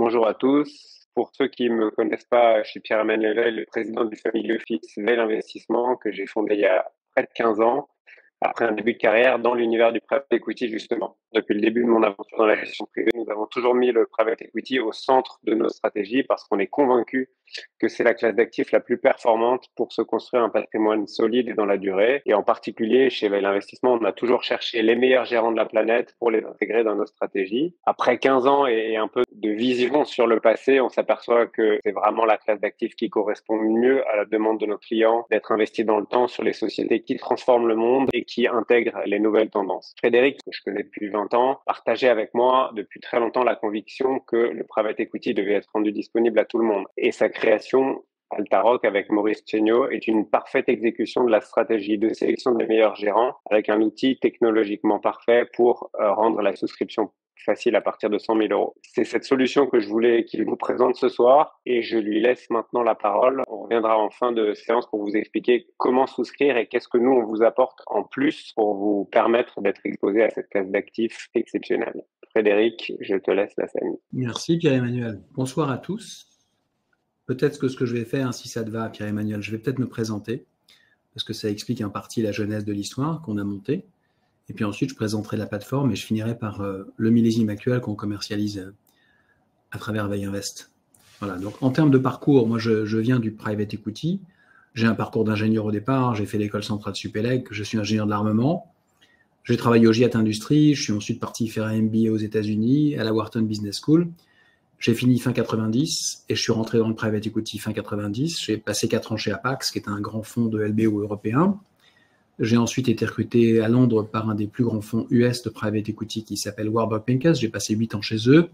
Bonjour à tous. Pour ceux qui me connaissent pas, je suis Pierre-Emmanuel Veil, le président du family office Veil Investissement que j'ai fondé il y a près de 15 ans, après un début de carrière dans l'univers du private equity justement. Depuis le début de mon aventure dans la gestion privée, nous avons toujours mis le private equity au centre de nos stratégies parce qu'on est convaincu que c'est la classe d'actifs la plus performante pour se construire un patrimoine solide et dans la durée. Et en particulier, chez Veil Investissement, on a toujours cherché les meilleurs gérants de la planète pour les intégrer dans nos stratégies. Après 15 ans et un peu de vision sur le passé, on s'aperçoit que c'est vraiment la classe d'actifs qui correspond mieux à la demande de nos clients d'être investis dans le temps sur les sociétés qui transforment le monde et qui intègrent les nouvelles tendances. Frédéric, que je connais depuis 20 ans, partageait avec moi depuis très longtemps la conviction que le private equity devait être rendu disponible à tout le monde. Et sa création, Altaroc, avec Maurice Chéniaud, est une parfaite exécution de la stratégie de sélection des meilleurs gérants avec un outil technologiquement parfait pour rendre la souscription facile à partir de 100 000 euros. C'est cette solution que je voulais qu'il vous présente ce soir et je lui laisse maintenant la parole. On reviendra en fin de séance pour vous expliquer comment souscrire et qu'est-ce que nous on vous apporte en plus pour vous permettre d'être exposé à cette classe d'actifs exceptionnelle. Frédéric, je te laisse la scène. Merci Pierre-Emmanuel. Bonsoir à tous. Peut-être que ce que je vais faire, si ça te va Pierre-Emmanuel, je vais peut-être me présenter parce que ça explique en partie la genèse de l'histoire qu'on a montée. Et puis ensuite, je présenterai la plateforme et je finirai par le millésime actuel qu'on commercialise à travers Veil Invest. Voilà, donc en termes de parcours, moi je viens du private equity. J'ai un parcours d'ingénieur au départ, j'ai fait l'école centrale Supélec, je suis ingénieur de l'armement. J'ai travaillé au GIAT Industries, je suis ensuite parti faire un MBA aux États-Unis, à la Wharton Business School. J'ai fini fin 90 et je suis rentré dans le private equity fin 90. J'ai passé 4 ans chez Apax, qui est un grand fonds de LBO européen. J'ai ensuite été recruté à Londres par un des plus grands fonds US de private equity qui s'appelle Warburg Pincus. J'ai passé 8 ans chez eux.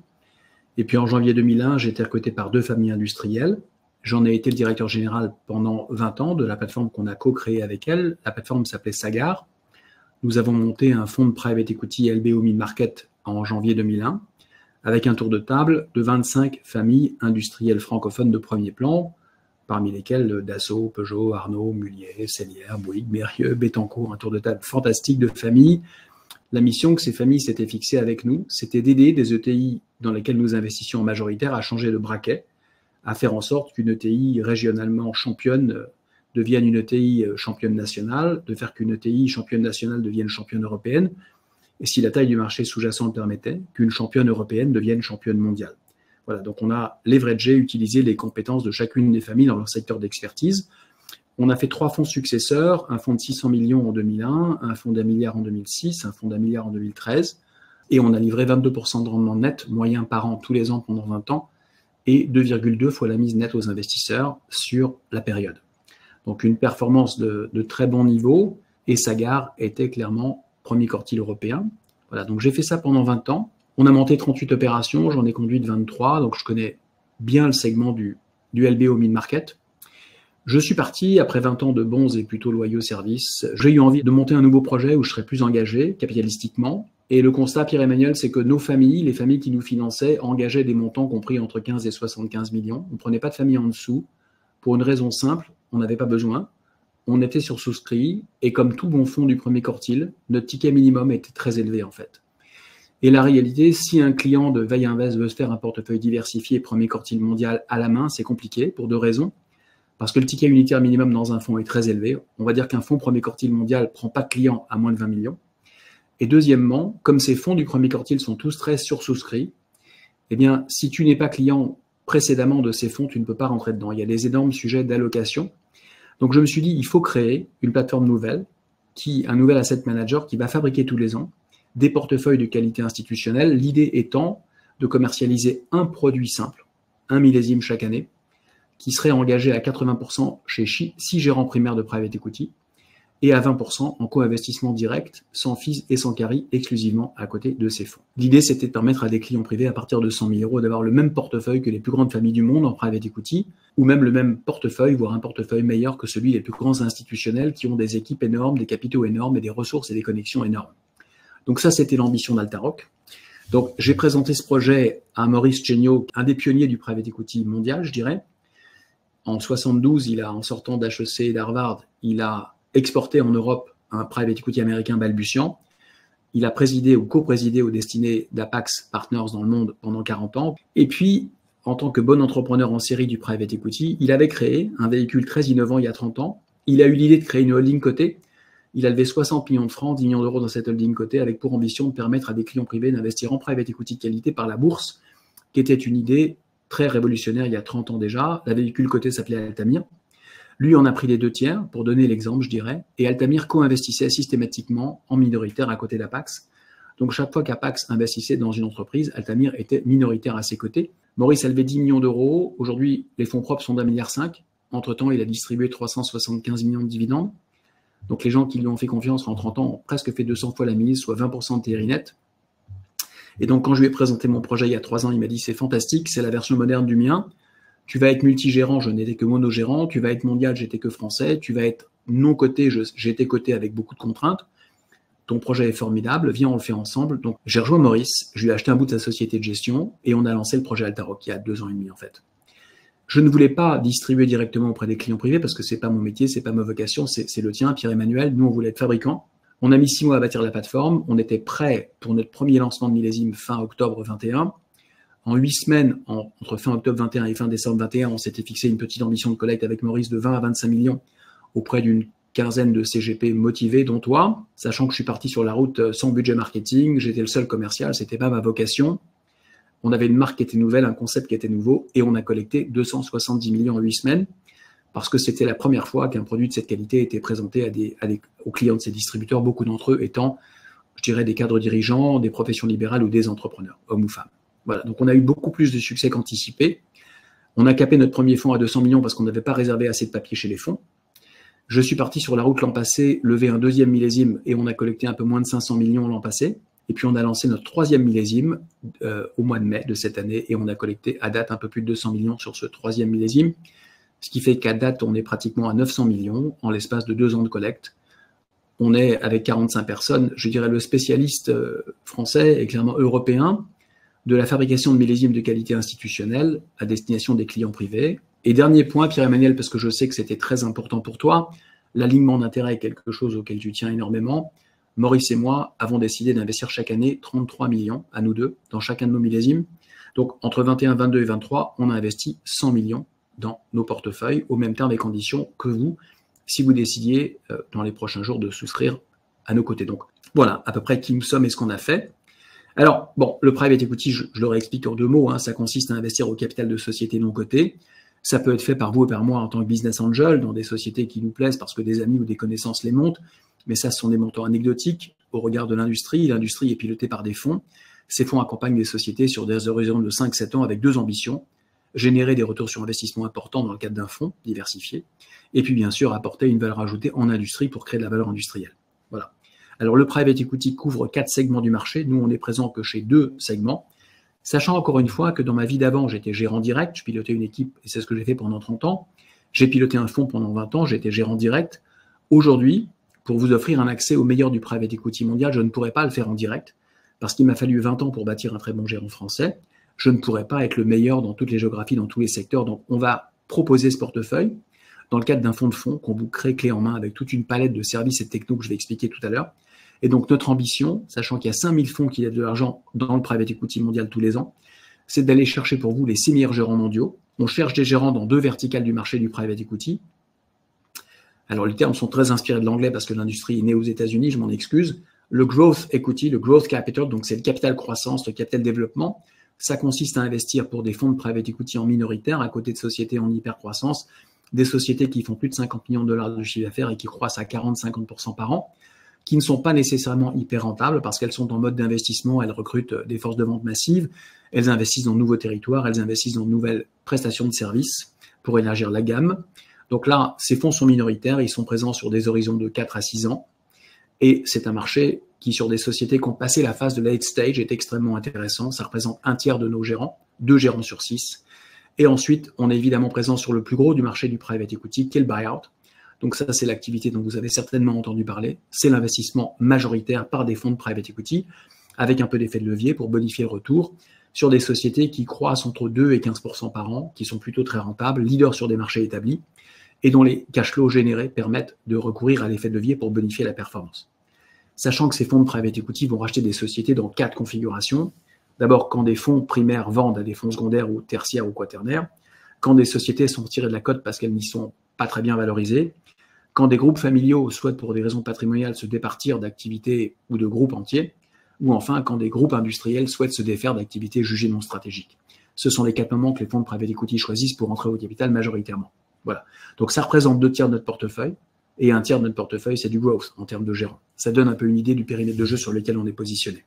Et puis en janvier 2001, j'ai été recruté par 2 familles industrielles. J'en ai été le directeur général pendant 20 ans de la plateforme qu'on a co-créée avec elles. La plateforme s'appelait Sagard. Nous avons monté un fonds de private equity LBO mid-market en janvier 2001 avec un tour de table de 25 familles industrielles francophones de premier plan, parmi lesquelles Dassault, Peugeot, Arnaud, Mulliez, Sellière, Bouygues, Mérieux, Bettencourt, un tour de table fantastique de familles. La mission que ces familles s'étaient fixée avec nous, c'était d'aider des ETI dans lesquelles nous investissions en majoritaire à changer de braquet, à faire en sorte qu'une ETI régionalement championne devienne une ETI championne nationale, de faire qu'une ETI championne nationale devienne championne européenne, et si la taille du marché sous-jacent le permettait, qu'une championne européenne devienne championne mondiale. Voilà, donc on a leveragé, utilisé les compétences de chacune des familles dans leur secteur d'expertise. On a fait 3 fonds successeurs, un fonds de 600 millions en 2001, un fonds d'1 milliard en 2006, un fonds d'1 milliard en 2013, et on a livré 22% de rendement net moyen par an tous les ans pendant 20 ans, et 2,2 fois la mise nette aux investisseurs sur la période. Donc une performance de très bon niveau, et Sagard était clairement premier quartile européen. Voilà, donc j'ai fait ça pendant 20 ans. On a monté 38 opérations, j'en ai conduit 23, donc je connais bien le segment du LBO mid-market. Je suis parti après 20 ans de bons et plutôt loyaux services. J'ai eu envie de monter un nouveau projet où je serais plus engagé capitalistiquement. Et le constat, Pierre-Emmanuel, c'est que nos familles, les familles qui nous finançaient, engageaient des montants compris entre 15 et 75 millions. On ne prenait pas de famille en dessous pour une raison simple, on n'avait pas besoin. On était sur souscrit et comme tout bon fonds du premier quartile, notre ticket minimum était très élevé en fait. Et la réalité, si un client de Veil Invest veut se faire un portefeuille diversifié premier quartile mondial à la main, c'est compliqué pour 2 raisons. Parce que le ticket unitaire minimum dans un fonds est très élevé. On va dire qu'un fonds premier quartile mondial ne prend pas de clients à moins de 20 millions. Et deuxièmement, comme ces fonds du premier quartile sont tous très sursouscrits, eh bien, si tu n'es pas client précédemment de ces fonds, tu ne peux pas rentrer dedans. Il y a des énormes sujets d'allocation. Donc, je me suis dit, il faut créer une plateforme nouvelle, un nouvel asset manager qui va fabriquer tous les ans des portefeuilles de qualité institutionnelle. L'idée étant de commercialiser un produit simple, un millésime chaque année, qui serait engagé à 80% chez 6 gérants primaires de private equity et à 20% en co-investissement direct, sans fees et sans carry, exclusivement à côté de ces fonds. L'idée, c'était de permettre à des clients privés à partir de 100 000 euros d'avoir le même portefeuille que les plus grandes familles du monde en private equity, ou même le même portefeuille, voire un portefeuille meilleur que celui des plus grands institutionnels qui ont des équipes énormes, des capitaux énormes et des ressources et des connexions énormes. Donc ça, c'était l'ambition d'Altaroc. Donc j'ai présenté ce projet à Maurice Chéniaud, un des pionniers du private equity mondial, je dirais. En 72, en sortant d'HEC et d'Harvard, il a exporté en Europe un private equity américain balbutiant. Il a présidé ou co-présidé aux destinées d'Apax Partners dans le monde pendant 40 ans. Et puis, en tant que bon entrepreneur en série du private equity, il avait créé un véhicule très innovant il y a 30 ans. Il a eu l'idée de créer une holding cotée. Il a levé 60 millions de francs, 10 millions d'euros dans cette holding cotée, avec pour ambition de permettre à des clients privés d'investir en private equity de qualité par la bourse, qui était une idée très révolutionnaire il y a 30 ans déjà. La véhicule cotée s'appelait Altamir. Lui en a pris les 2/3, pour donner l'exemple, je dirais, et Altamir co-investissait systématiquement en minoritaire à côté d'Apax. Donc chaque fois qu'Apax investissait dans une entreprise, Altamir était minoritaire à ses côtés. Maurice a levé 10 millions d'euros. Aujourd'hui, les fonds propres sont d'1,5 milliard. Entre-temps, il a distribué 375 millions de dividendes. Donc les gens qui lui ont fait confiance en 30 ans ont presque fait 200 fois la mise, soit 20% de TRI net. Et donc quand je lui ai présenté mon projet il y a 3 ans, il m'a dit c'est fantastique, c'est la version moderne du mien. Tu vas être multigérant, je n'étais que monogérant. Tu vas être mondial, j'étais que français. Tu vas être non coté, j'étais coté avec beaucoup de contraintes. Ton projet est formidable, viens, on le fait ensemble. Donc, j'ai rejoint Maurice, je lui ai acheté un bout de sa société de gestion et on a lancé le projet Altaroc il y a 2 ans et demi, en fait. Je ne voulais pas distribuer directement auprès des clients privés parce que c'est pas mon métier, c'est pas ma vocation, c'est le tien, Pierre-Emmanuel. Nous, on voulait être fabricant. On a mis 6 mois à bâtir la plateforme. On était prêt pour notre premier lancement de millésime fin octobre 21. En 8 semaines, entre fin octobre 21 et fin décembre 21, on s'était fixé une petite ambition de collecte avec Maurice de 20 à 25 millions auprès d'une quinzaine de CGP motivés, dont toi, sachant que je suis parti sur la route sans budget marketing, j'étais le seul commercial, c'était pas ma vocation. On avait une marque qui était nouvelle, un concept qui était nouveau, et on a collecté 270 millions en 8 semaines, parce que c'était la première fois qu'un produit de cette qualité était présenté aux clients de ces distributeurs, beaucoup d'entre eux étant, je dirais, des cadres dirigeants, des professions libérales ou des entrepreneurs, hommes ou femmes. Voilà, donc on a eu beaucoup plus de succès qu'anticipé. On a capé notre premier fonds à 200 millions parce qu'on n'avait pas réservé assez de papier chez les fonds. Je suis parti sur la route l'an passé, lever un 2e millésime et on a collecté un peu moins de 500 millions l'an passé. Et puis on a lancé notre 3e millésime au mois de mai de cette année et on a collecté à date un peu plus de 200 millions sur ce 3e millésime. Ce qui fait qu'à date, on est pratiquement à 900 millions en l'espace de 2 ans de collecte. On est avec 45 personnes, je dirais le spécialiste français et clairement européen de la fabrication de millésimes de qualité institutionnelle à destination des clients privés. Et dernier point, Pierre-Emmanuel, parce que je sais que c'était très important pour toi, l'alignement d'intérêt est quelque chose auquel tu tiens énormément. Maurice et moi avons décidé d'investir chaque année 33 millions à nous deux dans chacun de nos millésimes. Donc entre 21, 22 et 23, on a investi 100 millions dans nos portefeuilles aux mêmes termes et conditions que vous, si vous décidiez dans les prochains jours de souscrire à nos côtés. Donc voilà à peu près qui nous sommes et ce qu'on a fait. Alors, bon, le private equity, je le réexplique en 2 mots, hein, ça consiste à investir au capital de sociétés non cotées. Ça peut être fait par vous et par moi en tant que business angel dans des sociétés qui nous plaisent parce que des amis ou des connaissances les montent, mais ça, ce sont des montants anecdotiques au regard de l'industrie. L'industrie est pilotée par des fonds. Ces fonds accompagnent des sociétés sur des horizons de 5-7 ans avec 2 ambitions. Générer des retours sur investissement importants dans le cadre d'un fonds diversifié. Et puis, bien sûr, apporter une valeur ajoutée en industrie pour créer de la valeur industrielle. Voilà. Alors, le private equity couvre 4 segments du marché. Nous, on n'est présent que chez 2 segments. Sachant encore une fois que dans ma vie d'avant, j'étais gérant direct. Je pilotais une équipe et c'est ce que j'ai fait pendant 30 ans. J'ai piloté un fonds pendant 20 ans. J'étais gérant direct. Aujourd'hui, pour vous offrir un accès au meilleur du private equity mondial, je ne pourrais pas le faire en direct parce qu'il m'a fallu 20 ans pour bâtir un très bon gérant français. Je ne pourrais pas être le meilleur dans toutes les géographies, dans tous les secteurs. Donc, on va proposer ce portefeuille dans le cadre d'un fonds de fonds qu'on vous crée clé en main avec toute une palette de services et de technos que je vais expliquer tout à l'heure. Et donc, notre ambition, sachant qu'il y a 5000 fonds qui lèvent de l'argent dans le private equity mondial tous les ans, c'est d'aller chercher pour vous les 6 meilleurs gérants mondiaux. On cherche des gérants dans 2 verticales du marché du private equity. Alors, les termes sont très inspirés de l'anglais parce que l'industrie est née aux États-Unis, je m'en excuse. Le growth equity, le growth capital, donc c'est le capital croissance, le capital développement. Ça consiste à investir pour des fonds de private equity en minoritaire à côté de sociétés en hyper-croissance, des sociétés qui font plus de 50 millions de dollars de chiffre d'affaires et qui croissent à 40-50% par an, qui ne sont pas nécessairement hyper rentables parce qu'elles sont en mode d'investissement, elles recrutent des forces de vente massives, elles investissent dans de nouveaux territoires, elles investissent dans de nouvelles prestations de services pour élargir la gamme. Donc là, ces fonds sont minoritaires, ils sont présents sur des horizons de 4 à 6 ans et c'est un marché qui, sur des sociétés qui ont passé la phase de late stage, est extrêmement intéressant. Ça représente 1/3 de nos gérants, 2 gérants sur 6. Et ensuite, on est évidemment présent sur le plus gros du marché du private equity, qui est le buyout. Donc ça, c'est l'activité dont vous avez certainement entendu parler. C'est l'investissement majoritaire par des fonds de private equity, avec un peu d'effet de levier pour bonifier le retour sur des sociétés qui croissent entre 2 et 15% par an, qui sont plutôt très rentables, leaders sur des marchés établis, et dont les cash flows générés permettent de recourir à l'effet de levier pour bonifier la performance. sachant que ces fonds de private equity vont racheter des sociétés dans 4 configurations. D'abord, quand des fonds primaires vendent à des fonds secondaires ou tertiaires ou quaternaires, quand des sociétés sont tirées de la cote parce qu'elles n'y sont pas très bien valorisées, quand des groupes familiaux souhaitent pour des raisons patrimoniales se départir d'activités ou de groupes entiers, ou enfin quand des groupes industriels souhaitent se défaire d'activités jugées non stratégiques. Ce sont les 4 moments que les fonds de private equity choisissent pour entrer au capital majoritairement. Voilà. Donc ça représente 2 tiers de notre portefeuille, et 1 tiers de notre portefeuille, c'est du growth en termes de gérant. Ça donne un peu une idée du périmètre de jeu sur lequel on est positionné.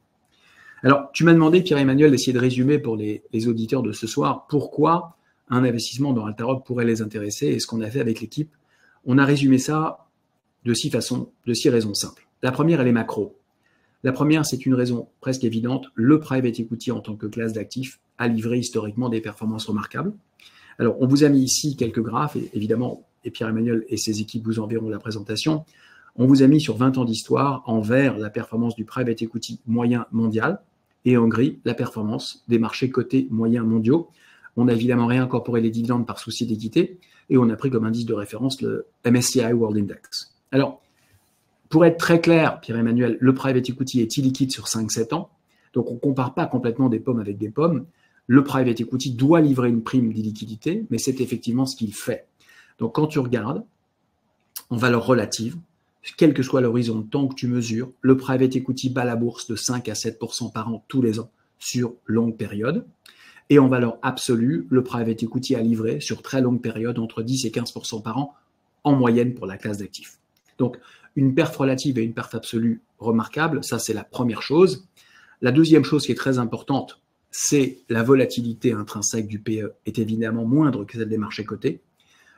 Alors, tu m'as demandé, Pierre-Emmanuel, d'essayer de résumer pour les auditeurs de ce soir pourquoi un investissement dans Alteroc pourrait les intéresser et ce qu'on a fait avec l'équipe. On a résumé ça de 6 façons, de 6 raisons simples. La première, elle est macro. La première, c'est une raison presque évidente. Le private equity en tant que classe d'actifs a livré historiquement des performances remarquables. Alors, on vous a mis ici quelques graphes, et évidemment, et Pierre-Emmanuel et ses équipes vous enverront la présentation. On vous a mis sur 20 ans d'histoire, en vert, la performance du private equity moyen mondial, et en gris, la performance des marchés cotés moyens mondiaux. On n'a évidemment réincorporé les dividendes par souci d'équité, et on a pris comme indice de référence le MSCI World Index. Alors, pour être très clair, Pierre-Emmanuel, le private equity est illiquide sur 5-7 ans, donc on ne compare pas complètement des pommes avec des pommes. Le private equity doit livrer une prime d'illiquidité, mais c'est effectivement ce qu'il fait. Donc quand tu regardes, en valeur relative, quel que soit l'horizon de temps que tu mesures, le private equity bat la bourse de 5 à 7% par an tous les ans sur longue période. Et en valeur absolue, le private equity a livré sur très longue période entre 10 et 15% par an en moyenne pour la classe d'actifs. Donc une perf relative et une perf absolue remarquable, ça c'est la première chose. La deuxième chose qui est très importante, c'est la volatilité intrinsèque du PE est évidemment moindre que celle des marchés cotés.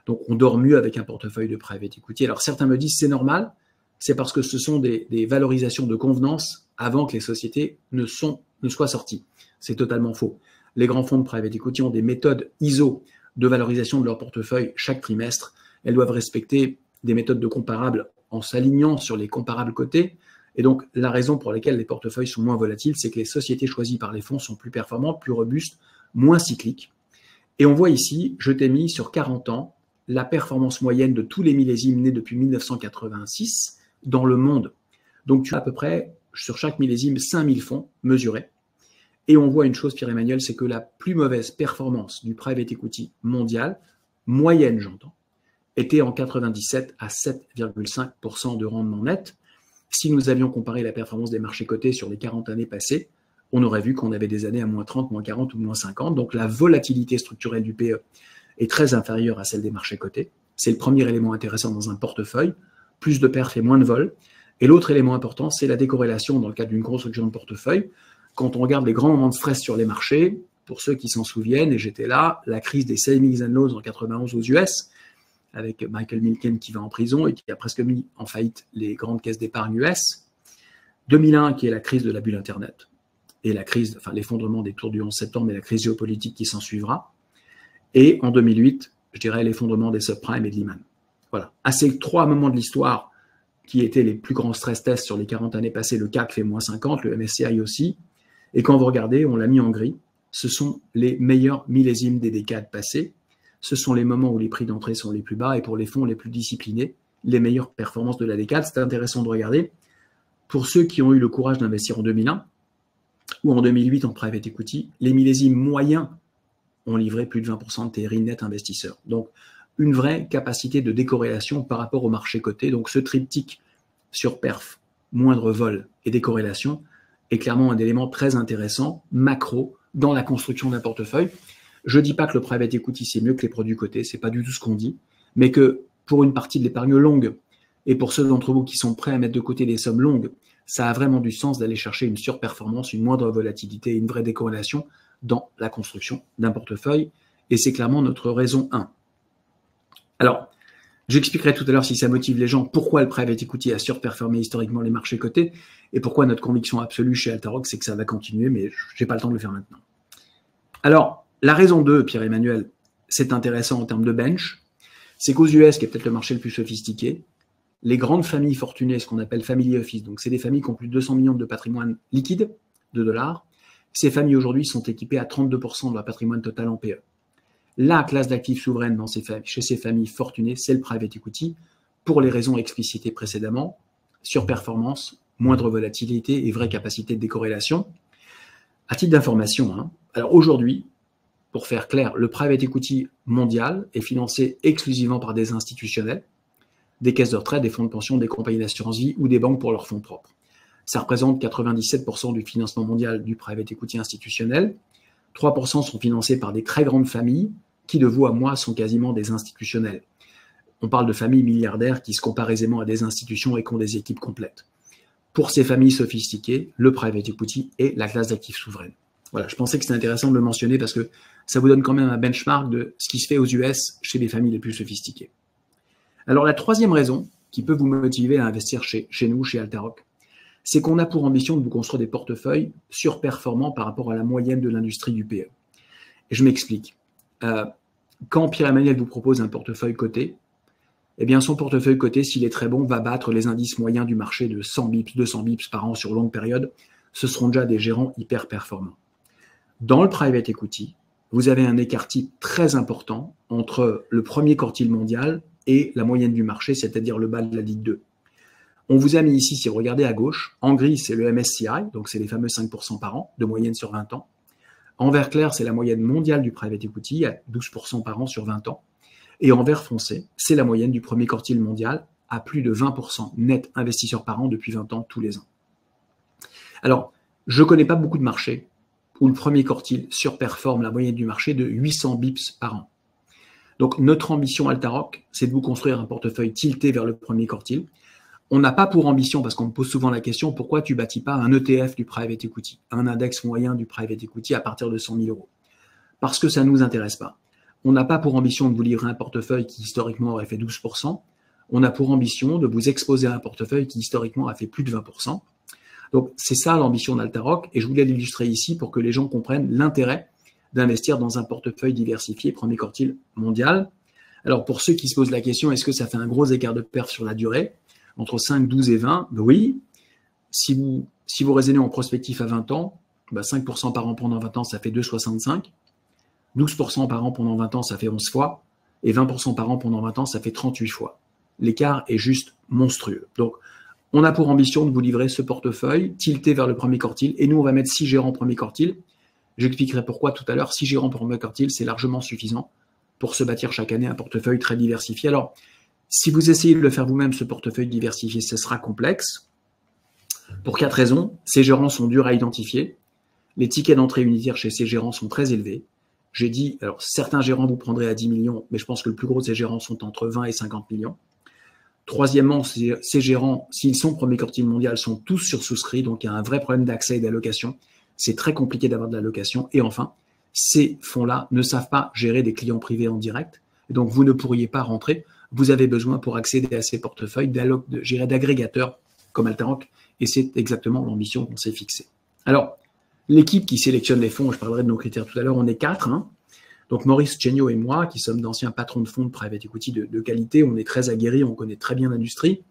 Donc, on dort mieux avec un portefeuille de private equity. Alors, certains me disent c'est normal, c'est parce que ce sont des valorisations de convenance avant que les sociétés ne soient sorties. C'est totalement faux. Les grands fonds de private equity ont des méthodes ISO de valorisation de leur portefeuille chaque trimestre. Elles doivent respecter des méthodes de comparables en s'alignant sur les comparables cotés. Et donc, la raison pour laquelle les portefeuilles sont moins volatiles, c'est que les sociétés choisies par les fonds sont plus performantes, plus robustes, moins cycliques. Et on voit ici, je t'ai mis sur 40 ans, la performance moyenne de tous les millésimes nés depuis 1986 dans le monde. Donc, tu as à peu près, sur chaque millésime, 5000 fonds mesurés. Et on voit une chose, Pierre-Emmanuel, c'est que la plus mauvaise performance du private equity mondial, moyenne j'entends, était en 97 à 7,5% de rendement net. Si nous avions comparé la performance des marchés cotés sur les 40 années passées, on aurait vu qu'on avait des années à moins 30, moins 40 ou moins 50. Donc, la volatilité structurelle du PE est très inférieure à celle des marchés cotés. C'est le premier élément intéressant dans un portefeuille. Plus de perf et moins de vol. Et l'autre élément important, c'est la décorrélation dans le cadre d'une construction de portefeuille. Quand on regarde les grands moments de stress sur les marchés, pour ceux qui s'en souviennent, et j'étais là, la crise des savings and loans en 91 aux US, avec Michael Milken qui va en prison et qui a presque mis en faillite les grandes caisses d'épargne US. 2001, qui est la crise de la bulle Internet, et la crise, enfin l'effondrement des tours du 11 septembre et la crise géopolitique qui s'en suivra. Et en 2008, je dirais l'effondrement des subprimes et de Lehman. Voilà. À ces 3 moments de l'histoire qui étaient les plus grands stress tests sur les 40 années passées, le CAC fait moins 50, le MSCI aussi. Et quand vous regardez, on l'a mis en gris, ce sont les meilleurs millésimes des décades passées. Ce sont les moments où les prix d'entrée sont les plus bas et pour les fonds les plus disciplinés, les meilleures performances de la décade. C'est intéressant de regarder. Pour ceux qui ont eu le courage d'investir en 2001 ou en 2008 en private equity, les millésimes moyens ont livré plus de 20% de TRI net investisseurs. Donc, une vraie capacité de décorrélation par rapport au marché coté. Donc, ce triptyque sur perf, moindre vol et décorrélation est clairement un élément très intéressant, macro, dans la construction d'un portefeuille. Je ne dis pas que le private equity, c'est mieux que les produits cotés, ce n'est pas du tout ce qu'on dit, mais que pour une partie de l'épargne longue, et pour ceux d'entre vous qui sont prêts à mettre de côté des sommes longues, ça a vraiment du sens d'aller chercher une surperformance, une moindre volatilité, une vraie décorrélation dans la construction d'un portefeuille. Et c'est clairement notre raison 1. Alors, j'expliquerai tout à l'heure si ça motive les gens pourquoi le private equity a surperformé historiquement les marchés cotés et pourquoi notre conviction absolue chez Alteroc, c'est que ça va continuer, mais je n'ai pas le temps de le faire maintenant. Alors, la raison 2, Pierre-Emmanuel, c'est intéressant en termes de bench, c'est qu'aux US, qui est peut-être le marché le plus sophistiqué, les grandes familles fortunées, ce qu'on appelle family office, donc c'est des familles qui ont plus de 200 millions de patrimoine liquide, de dollars, ces familles aujourd'hui sont équipées à 32% de leur patrimoine total en PE. La classe d'actifs souveraines chez ces familles fortunées, c'est le private equity, pour les raisons explicitées précédemment, surperformance, moindre volatilité et vraie capacité de décorrélation. À titre d'information, hein, alors aujourd'hui, pour faire clair, le private equity mondial est financé exclusivement par des institutionnels, des caisses de retraite, des fonds de pension, des compagnies d'assurance vie ou des banques pour leurs fonds propres. Ça représente 97% du financement mondial du private equity institutionnel. 3% sont financés par des très grandes familles qui, de vous à moi, sont quasiment des institutionnels. On parle de familles milliardaires qui se comparent aisément à des institutions et qui ont des équipes complètes. Pour ces familles sophistiquées, le private equity est la classe d'actifs souveraine. Voilà, je pensais que c'était intéressant de le mentionner parce que ça vous donne quand même un benchmark de ce qui se fait aux US chez les familles les plus sophistiquées. Alors la troisième raison qui peut vous motiver à investir chez nous, chez Altaroc, c'est qu'on a pour ambition de vous construire des portefeuilles surperformants par rapport à la moyenne de l'industrie du PE. Et je m'explique. Quand Pierre-Emmanuel vous propose un portefeuille coté, eh bien son portefeuille coté, s'il est très bon, va battre les indices moyens du marché de 100 bips, 200 bips par an sur longue période. Ce seront déjà des gérants hyper performants. Dans le private equity, vous avez un écart type très important entre le premier quartile mondial et la moyenne du marché, c'est-à-dire le bas de la Ligue 2. On vous a mis ici, si vous regardez à gauche, en gris, c'est le MSCI, donc c'est les fameux 5% par an, de moyenne sur 20 ans. En vert clair, c'est la moyenne mondiale du private equity, à 12% par an sur 20 ans. Et en vert foncé, c'est la moyenne du premier quartile mondial, à plus de 20% net investisseurs par an depuis 20 ans, tous les ans. Alors, je ne connais pas beaucoup de marchés où le premier quartile surperforme la moyenne du marché de 800 bips par an. Donc, notre ambition Altaroc, c'est de vous construire un portefeuille tilté vers le premier quartile. On n'a pas pour ambition, parce qu'on me pose souvent la question, pourquoi tu ne bâtis pas un ETF du private equity, un index moyen du private equity à partir de 100 000 euros? Parce que ça ne nous intéresse pas. On n'a pas pour ambition de vous livrer un portefeuille qui historiquement aurait fait 12%. On a pour ambition de vous exposer à un portefeuille qui historiquement a fait plus de 20%. Donc, c'est ça l'ambition d'Altaroc, et je voulais l'illustrer ici pour que les gens comprennent l'intérêt d'investir dans un portefeuille diversifié premier quartile mondial. Alors, pour ceux qui se posent la question, est-ce que ça fait un gros écart de perf sur la durée, entre 5, 12 et 20? Oui. Si vous raisonnez en prospectif à 20 ans, 5% par an pendant 20 ans, ça fait 2,65. 12% par an pendant 20 ans, ça fait 11 fois. Et 20% par an pendant 20 ans, ça fait 38 fois. L'écart est juste monstrueux. Donc, on a pour ambition de vous livrer ce portefeuille tilté vers le premier quartile. Et nous, on va mettre 6 gérants premier quartile. J'expliquerai pourquoi tout à l'heure. 6 gérants premier quartile, c'est largement suffisant pour se bâtir chaque année un portefeuille très diversifié. Alors, si vous essayez de le faire vous-même, ce portefeuille diversifié, ce sera complexe. Pour 4 raisons. Ces gérants sont durs à identifier. Les tickets d'entrée unitaire chez ces gérants sont très élevés. J'ai dit, alors certains gérants vous prendraient à 10 millions, mais je pense que le plus gros de ces gérants sont entre 20 et 50 millions. Troisièmement, ces gérants, s'ils sont premier quartile mondial, sont tous sursouscrits, donc il y a un vrai problème d'accès et d'allocation. C'est très compliqué d'avoir de l'allocation. Et enfin, ces fonds-là ne savent pas gérer des clients privés en direct. Et donc, vous ne pourriez pas rentrer. Vous avez besoin pour accéder à ces portefeuilles d'agrégateurs comme Altaroc. Et c'est exactement l'ambition qu'on s'est fixée. Alors, l'équipe qui sélectionne les fonds, je parlerai de nos critères tout à l'heure, on est 4. Donc, Maurice Chéniaud et moi, qui sommes d'anciens patrons de fonds de private equity de qualité, on est très aguerris, on connaît très bien l'industrie.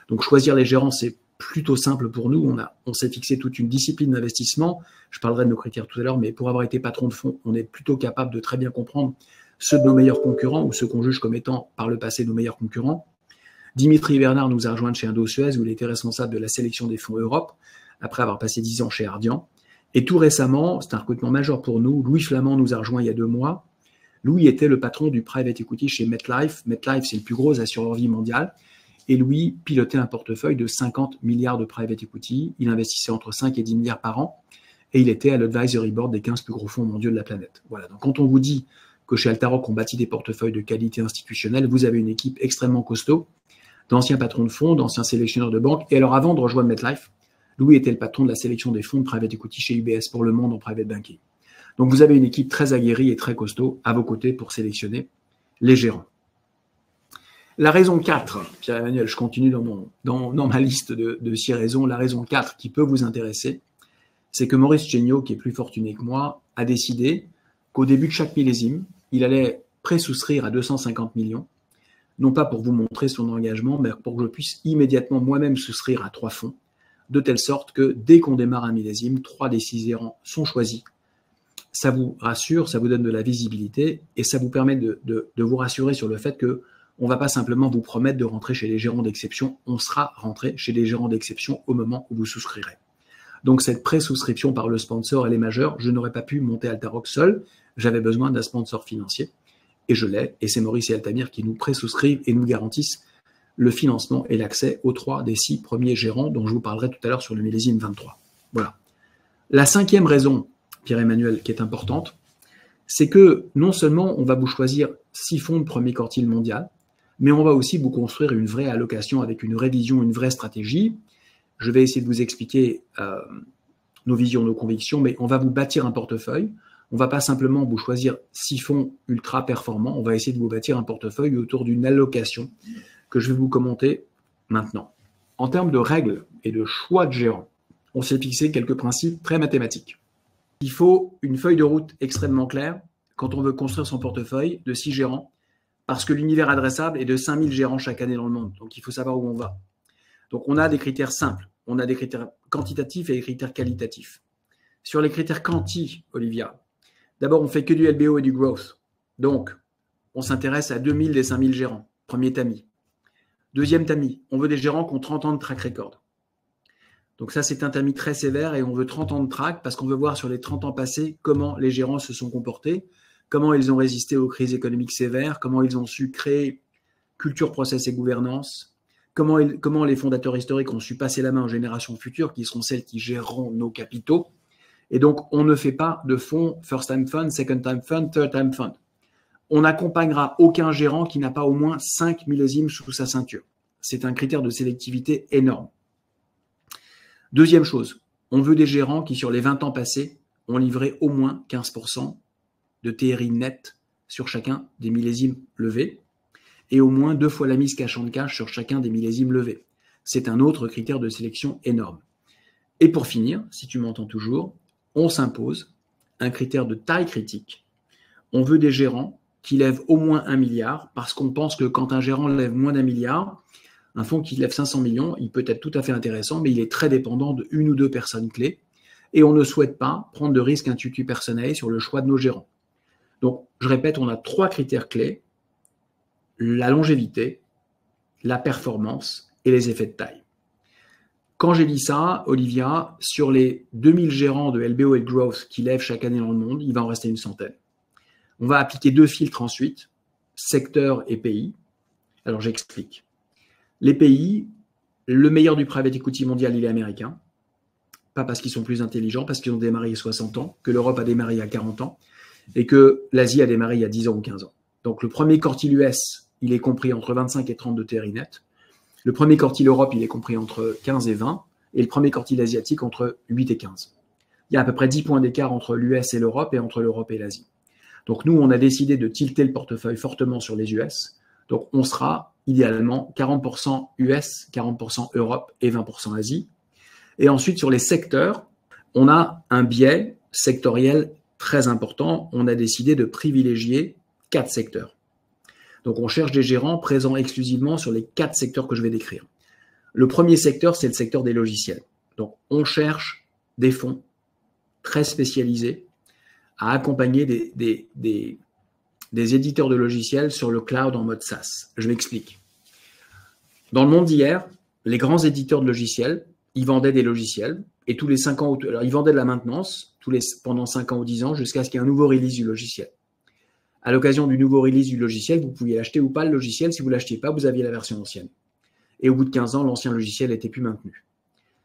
Donc, choisir les gérants, c'est plutôt simple pour nous. On s'est fixé toute une discipline d'investissement. Je parlerai de nos critères tout à l'heure, mais pour avoir été patron de fonds, on est plutôt capable de très bien comprendre ceux de nos meilleurs concurrents ou ceux qu'on juge comme étant par le passé nos meilleurs concurrents. Dimitri Bernard nous a rejoint chez Indo-Suez où il était responsable de la sélection des fonds Europe après avoir passé 10 ans chez Ardian. Et tout récemment, c'est un recrutement majeur pour nous, Louis Flamand nous a rejoint il y a 2 mois. Louis était le patron du private equity chez MetLife. MetLife, c'est le plus gros assureur vie mondial. Et Louis pilotait un portefeuille de 50 milliards de private equity. Il investissait entre 5 et 10 milliards par an. Et il était à l'advisory board des 15 plus gros fonds mondiaux de la planète. Voilà. Donc, quand on vous dit que chez Altaroc, on bâtit des portefeuilles de qualité institutionnelle, vous avez une équipe extrêmement costaud, d'anciens patrons de fonds, d'anciens sélectionneurs de banques. Et alors, avant de rejoindre MetLife, Louis était le patron de la sélection des fonds de private equity chez UBS pour le monde en private banking. Donc, vous avez une équipe très aguerrie et très costaud à vos côtés pour sélectionner les gérants. La raison 4, Pierre-Emmanuel, je continue dans ma liste de 6 raisons. La raison 4 qui peut vous intéresser, c'est que Maurice Chéniaud, qui est plus fortuné que moi, a décidé qu'au début de chaque millésime, il allait pré-souscrire à 250 millions, non pas pour vous montrer son engagement, mais pour que je puisse immédiatement moi-même souscrire à 3 fonds, de telle sorte que dès qu'on démarre un millésime, 3 des 6 gérants sont choisis. Ça vous rassure, ça vous donne de la visibilité et ça vous permet de vous rassurer sur le fait que On ne va pas simplement vous promettre de rentrer chez les gérants d'exception, on sera rentré chez les gérants d'exception au moment où vous souscrirez. Donc cette pré-souscription par le sponsor, elle est majeure. Je n'aurais pas pu monter Altarock seul, j'avais besoin d'un sponsor financier, et je l'ai, et c'est Maurice et Altamir qui nous pré-souscrivent et nous garantissent le financement et l'accès aux 3 des 6 premiers gérants dont je vous parlerai tout à l'heure sur le millésime 23. Voilà. La 5e raison, Pierre-Emmanuel, qui est importante, c'est que non seulement on va vous choisir 6 fonds de premier quartile mondial, mais on va aussi vous construire une vraie allocation avec une révision, une vraie stratégie. Je vais essayer de vous expliquer nos visions, nos convictions, mais on va vous bâtir un portefeuille. On ne va pas simplement vous choisir 6 fonds ultra performants, on va essayer de vous bâtir un portefeuille autour d'une allocation que je vais vous commenter maintenant. En termes de règles et de choix de gérants, on s'est fixé quelques principes très mathématiques. Il faut une feuille de route extrêmement claire quand on veut construire son portefeuille de 6 gérants, parce que l'univers adressable est de 5000 gérants chaque année dans le monde. Donc, il faut savoir où on va. Donc, on a des critères simples. On a des critères quantitatifs et des critères qualitatifs. Sur les critères quanti, Olivia, d'abord, on fait que du LBO et du growth. Donc, on s'intéresse à 2000 des 5000 gérants. Premier tamis. Deuxième tamis, on veut des gérants qui ont 30 ans de track record. Donc ça, c'est un tamis très sévère et on veut 30 ans de track parce qu'on veut voir sur les 30 ans passés comment les gérants se sont comportés, comment ils ont résisté aux crises économiques sévères, comment ils ont su créer culture, process et gouvernance, comment les fondateurs historiques ont su passer la main aux générations futures qui seront celles qui géreront nos capitaux. Et donc, on ne fait pas de fonds first time fund, second time fund, third time fund. On n'accompagnera aucun gérant qui n'a pas au moins 5 millésimes sous sa ceinture. C'est un critère de sélectivité énorme. Deuxième chose, on veut des gérants qui, sur les 20 ans passés, ont livré au moins 15% de TRI net sur chacun des millésimes levés et au moins 2 fois la mise cash on cash sur chacun des millésimes levés. C'est un autre critère de sélection énorme. Et pour finir, si tu m'entends toujours, on s'impose un critère de taille critique. On veut des gérants qui lèvent au moins 1 milliard, parce qu'on pense que quand un gérant lève moins d'1 milliard, un fonds qui lève 500 millions, il peut être tout à fait intéressant, mais il est très dépendant de 1 ou 2 personnes clés, et on ne souhaite pas prendre de risques intuitu personnels sur le choix de nos gérants. Donc, je répète, on a 3 critères clés, la longévité, la performance et les effets de taille. Quand j'ai dit ça, Olivia, sur les 2000 gérants de LBO et de Growth qui lèvent chaque année dans le monde, il va en rester une centaine. On va appliquer 2 filtres ensuite, secteur et pays. Alors, j'explique. Les pays, le meilleur du private equity mondial, il est américain. Pas parce qu'ils sont plus intelligents, parce qu'ils ont démarré il y a 60 ans, que l'Europe a démarré il y a 40 ans, et que l'Asie a démarré il y a 10 ans ou 15 ans. Donc, le premier quartile US, il est compris entre 25 et 30 de TRI net. Le premier quartile Europe, il est compris entre 15 et 20, et le premier quartile asiatique entre 8 et 15. Il y a à peu près 10 points d'écart entre l'US et l'Europe, et entre l'Europe et l'Asie. Donc, nous, on a décidé de tilter le portefeuille fortement sur les US. Donc, on sera idéalement 40% US, 40% Europe et 20% Asie. Et ensuite, sur les secteurs, on a un biais sectoriel très important. On a décidé de privilégier 4 secteurs. Donc, on cherche des gérants présents exclusivement sur les 4 secteurs que je vais décrire. Le premier secteur, c'est le secteur des logiciels. Donc, on cherche des fonds très spécialisés à accompagner des éditeurs de logiciels sur le cloud en mode SaaS. Je m'explique. Dans le monde d'hier, les grands éditeurs de logiciels, ils vendaient des logiciels et tous les 5 ans, alors ils vendaient de la maintenance pendant 5 ans ou 10 ans jusqu'à ce qu'il y ait un nouveau release du logiciel. À l'occasion du nouveau release du logiciel, vous pouviez l'acheter ou pas le logiciel. Si vous ne l'achetiez pas, vous aviez la version ancienne. Et au bout de 15 ans, l'ancien logiciel n'était plus maintenu.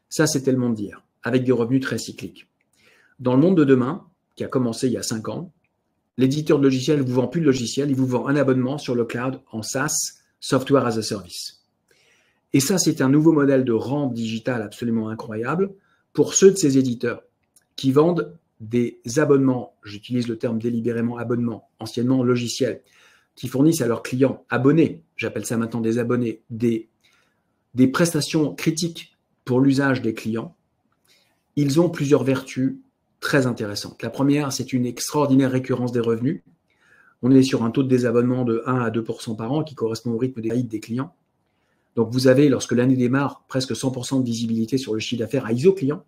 Ça, c'était le monde d'hier, avec des revenus très cycliques. Dans le monde de demain, qui a commencé il y a 5 ans, l'éditeur de logiciel ne vous vend plus de logiciel, il vous vend un abonnement sur le cloud en SaaS, Software as a Service. Et ça, c'est un nouveau modèle de rente digitale absolument incroyable pour ceux de ces éditeurs qui vendent des abonnements, j'utilise le terme délibérément abonnement, anciennement logiciel, qui fournissent à leurs clients abonnés, j'appelle ça maintenant des abonnés, des prestations critiques pour l'usage des clients. Ils ont plusieurs vertus très intéressantes. La première, c'est une extraordinaire récurrence des revenus. On est sur un taux de désabonnement de 1 à 2% par an qui correspond au rythme des faillites des clients. Donc, vous avez, lorsque l'année démarre, presque 100% de visibilité sur le chiffre d'affaires à ISO client.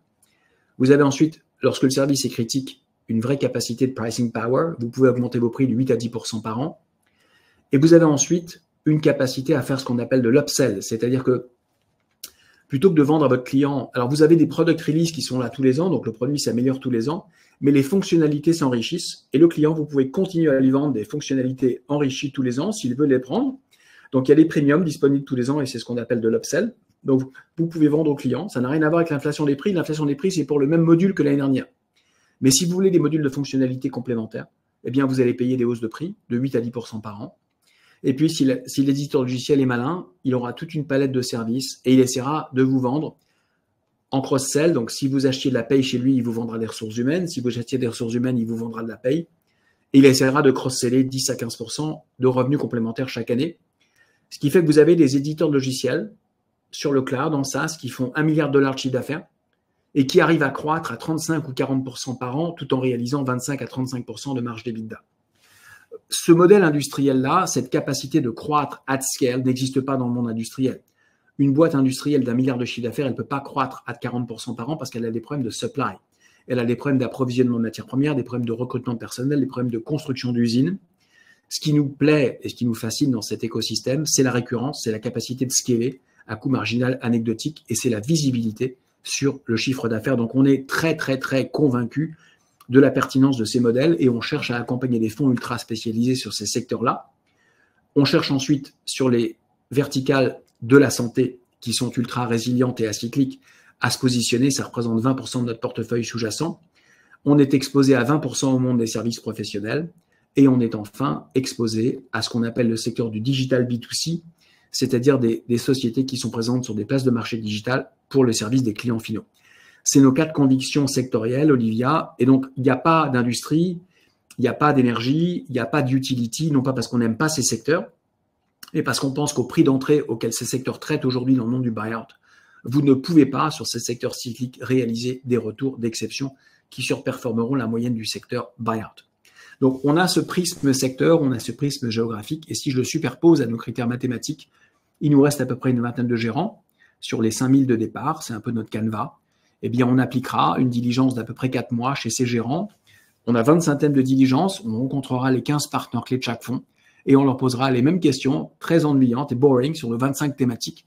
Vous avez ensuite, lorsque le service est critique, une vraie capacité de pricing power. Vous pouvez augmenter vos prix de 8 à 10% par an. Et vous avez ensuite une capacité à faire ce qu'on appelle de l'upsell, c'est-à-dire que plutôt que de vendre à votre client, alors vous avez des product release qui sont là tous les ans, donc le produit s'améliore tous les ans, mais les fonctionnalités s'enrichissent et le client, vous pouvez continuer à lui vendre des fonctionnalités enrichies tous les ans s'il veut les prendre. Donc il y a des premiums disponibles tous les ans et c'est ce qu'on appelle de l'upsell. Donc vous pouvez vendre aux clients, ça n'a rien à voir avec l'inflation des prix. L'inflation des prix, c'est pour le même module que l'année dernière. Mais si vous voulez des modules de fonctionnalités complémentaires, eh bien vous allez payer des hausses de prix de 8 à 10% par an. Et puis, si l'éditeur logiciel est malin, il aura toute une palette de services et il essaiera de vous vendre en cross-sell. Donc, si vous achetiez de la paye chez lui, il vous vendra des ressources humaines. Si vous achetiez des ressources humaines, il vous vendra de la paye. Et il essaiera de cross-seller 10 à 15% de revenus complémentaires chaque année. Ce qui fait que vous avez des éditeurs de logiciels sur le cloud, en SaaS, qui font $1 milliard de chiffre d'affaires et qui arrivent à croître à 35 ou 40% par an tout en réalisant 25 à 35% de marge d'EBITDA. Ce modèle industriel-là, cette capacité de croître at scale n'existe pas dans le monde industriel. Une boîte industrielle d'1 milliard de chiffre d'affaires, elle ne peut pas croître à 40% par an parce qu'elle a des problèmes de supply. Elle a des problèmes d'approvisionnement de matières premières, des problèmes de recrutement de personnel, des problèmes de construction d'usines. Ce qui nous plaît et ce qui nous fascine dans cet écosystème, c'est la récurrence, c'est la capacité de scaler à coût marginal anecdotique et c'est la visibilité sur le chiffre d'affaires. Donc, on est très, très, très convaincus de la pertinence de ces modèles et on cherche à accompagner des fonds ultra spécialisés sur ces secteurs-là. On cherche ensuite sur les verticales de la santé qui sont ultra résilientes et acycliques à se positionner. Ça représente 20% de notre portefeuille sous-jacent. On est exposé à 20% au monde des services professionnels et on est enfin exposé à ce qu'on appelle le secteur du digital B2C, c'est-à-dire des sociétés qui sont présentes sur des places de marché digital pour le service des clients finaux. C'est nos 4 convictions sectorielles, Olivia. Et donc, il n'y a pas d'industrie, il n'y a pas d'énergie, il n'y a pas d'utility, non pas parce qu'on n'aime pas ces secteurs, mais parce qu'on pense qu'au prix d'entrée auquel ces secteurs traitent aujourd'hui dans le monde du buyout, vous ne pouvez pas, sur ces secteurs cycliques, réaliser des retours d'exception qui surperformeront la moyenne du secteur buyout. Donc, on a ce prisme secteur, on a ce prisme géographique, et si je le superpose à nos critères mathématiques, il nous reste à peu près une vingtaine de gérants sur les 5000 de départ, c'est un peu notre canevas. Eh bien, on appliquera une diligence d'à peu près 4 mois chez ces gérants. On a 25 thèmes de diligence, on rencontrera les 15 partenaires clés de chaque fonds et on leur posera les mêmes questions très ennuyantes et boring sur le 25 thématiques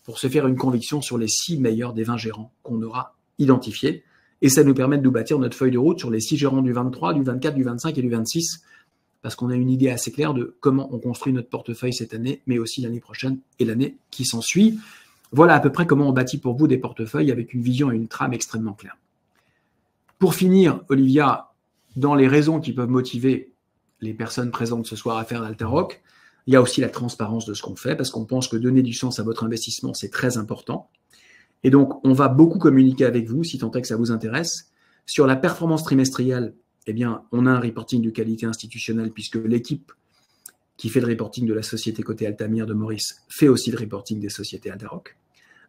pour se faire une conviction sur les 6 meilleurs des 20 gérants qu'on aura identifiés. Et ça nous permet de nous bâtir notre feuille de route sur les 6 gérants du 23, du 24, du 25 et du 26 parce qu'on a une idée assez claire de comment on construit notre portefeuille cette année, mais aussi l'année prochaine et l'année qui s'ensuit. Voilà à peu près comment on bâtit pour vous des portefeuilles avec une vision et une trame extrêmement claires. Pour finir, Olivia, dans les raisons qui peuvent motiver les personnes présentes ce soir à faire d'Altarock, il y a aussi la transparence de ce qu'on fait parce qu'on pense que donner du sens à votre investissement, c'est très important. Et donc, on va beaucoup communiquer avec vous, si tant est que ça vous intéresse. Sur la performance trimestrielle, eh bien, on a un reporting de qualité institutionnelle puisque l'équipe qui fait le reporting de la société cotée Altamir de Maurice fait aussi le reporting des sociétés Altarock.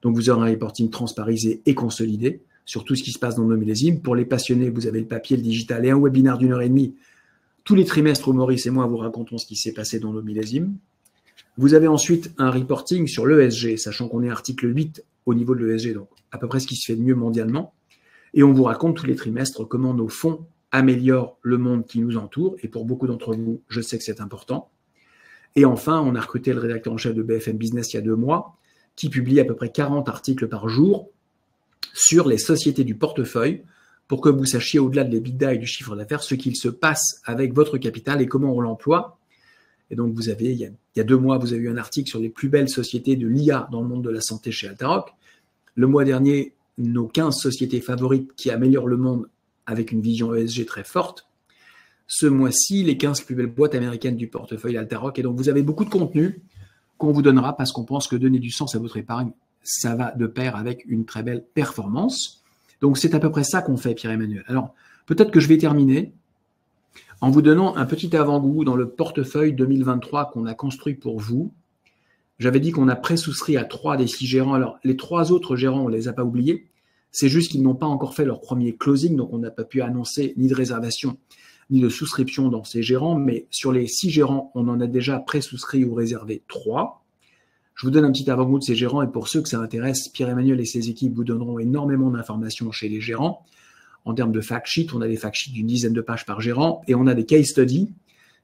Donc, vous aurez un reporting transparisé et consolidé sur tout ce qui se passe dans nos millésimes. Pour les passionnés, vous avez le papier, le digital et un webinaire d'1h30. Tous les trimestres où Maurice et moi vous racontons ce qui s'est passé dans nos millésimes. Vous avez ensuite un reporting sur l'ESG, sachant qu'on est article 8 au niveau de l'ESG, donc à peu près ce qui se fait de mieux mondialement. Et on vous raconte tous les trimestres comment nos fonds améliorent le monde qui nous entoure. Et pour beaucoup d'entre vous, je sais que c'est important. Et enfin, on a recruté le rédacteur en chef de BFM Business il y a 2 mois, qui publie à peu près 40 articles par jour sur les sociétés du portefeuille pour que vous sachiez, au-delà de l'EBITDA et du chiffre d'affaires, ce qu'il se passe avec votre capital et comment on l'emploie. Et donc, vous avez, il y a 2 mois, vous avez eu un article sur les plus belles sociétés de l'IA dans le monde de la santé chez Altarock. Le mois dernier, nos 15 sociétés favorites qui améliorent le monde avec une vision ESG très forte. Ce mois-ci, les 15 plus belles boîtes américaines du portefeuille Altarock. Et donc, vous avez beaucoup de contenu qu'on vous donnera parce qu'on pense que donner du sens à votre épargne, ça va de pair avec une très belle performance. Donc, c'est à peu près ça qu'on fait, Pierre-Emmanuel. Alors, peut-être que je vais terminer en vous donnant un petit avant-goût dans le portefeuille 2023 qu'on a construit pour vous. J'avais dit qu'on a pré-souscrit à 3 des 6 gérants. Alors, les 3 autres gérants, on ne les a pas oubliés. C'est juste qu'ils n'ont pas encore fait leur premier closing, donc on n'a pas pu annoncer ni de réservation ni de souscription dans ces gérants. Mais sur les 6 gérants, on en a déjà pré-souscrit ou réservé 3. Je vous donne un petit avant-goût de ces gérants et pour ceux que ça intéresse, Pierre-Emmanuel et ses équipes vous donneront énormément d'informations chez les gérants. En termes de fact sheet, on a des fact sheets d'une dizaine de pages par gérant et on a des case studies